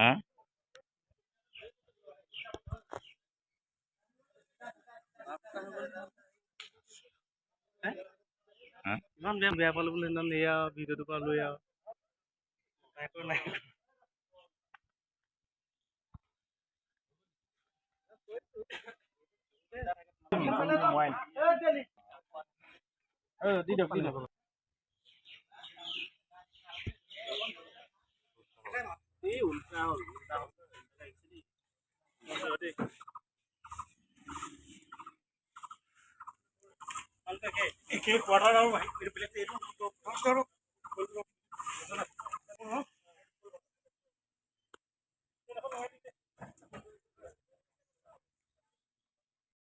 হ্যাঁ হ্যাঁ ইমান বেয়া পালো বোলে সেইদিনা এয়া ভিডিঅ'টোৰ পৰা লৈ আৰু নাই দি দিয়ক এই উল্টা হ'ল একে কোৱাৰ্টাৰ আৰু